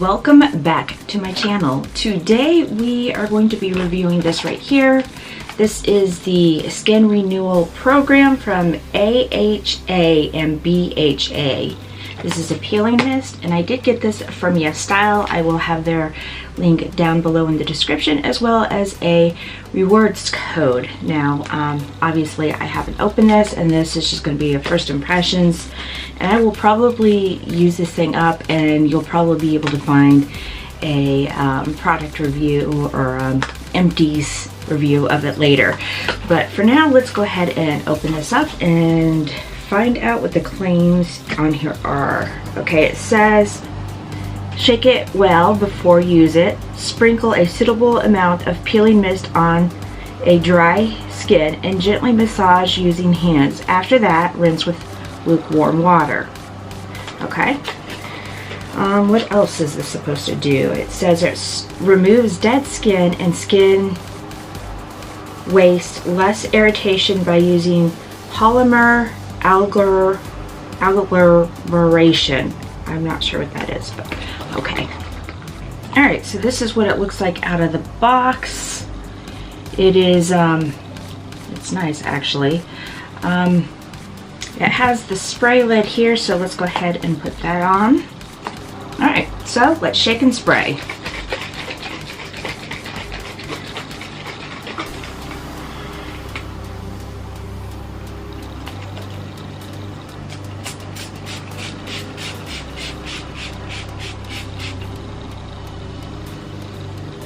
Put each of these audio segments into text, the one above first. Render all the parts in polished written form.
Welcome back to my channel. Today we are going to be reviewing this right here. This is the Skin Renewal Program from AHA and BHA. This is a peeling mist, and I did get this from Yes Style. I will have their link down below in the description, as well as a rewards code. Now, obviously I haven't opened this, and this is just going to be a first impressions, and I will probably use this thing up, and you'll probably be able to find a product review or empties review of it later. But for now, let's go ahead and open this up and find out what the claims on here are. Okay, it says, shake it well before use it. Sprinkle a suitable amount of peeling mist on a dry skin and gently massage using hands. After that, rinse with lukewarm water. Okay. What else is this supposed to do? It says it removes dead skin and skin waste, less irritation by using polymer agglomeration. I'm not sure what that is, but okay. Alright, so this is what it looks like out of the box. It is, it's nice actually. It has the spray lid here, so let's go ahead and put that on. Alright, so let's shake and spray.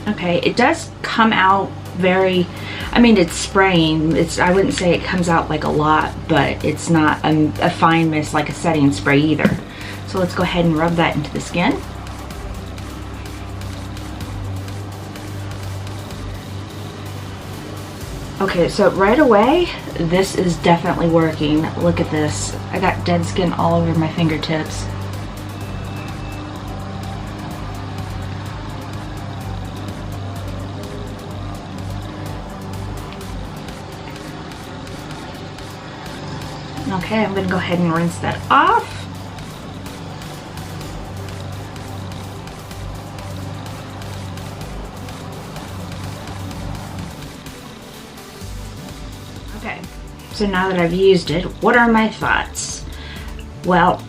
Okay, it does come out very, I mean, it's spraying. I wouldn't say it comes out like a lot, but it's not a fine mist like a setting spray either. So let's go ahead and rub that into the skin. Okay, so right away, this is definitely working. Look at this. I got dead skin all over my fingertips. Okay, I'm going to go ahead and rinse that off. Okay, so now that I've used it, what are my thoughts? Well,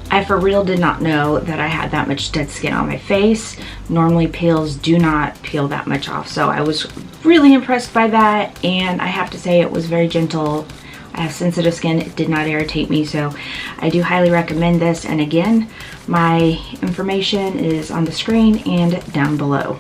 I for real did not know that I had that much dead skin on my face. Normally peels do not peel that much off, so I was really impressed by that, and I have to say it was very gentle. I have sensitive skin, it did not irritate me, so I do highly recommend this. And again, my information is on the screen and down below.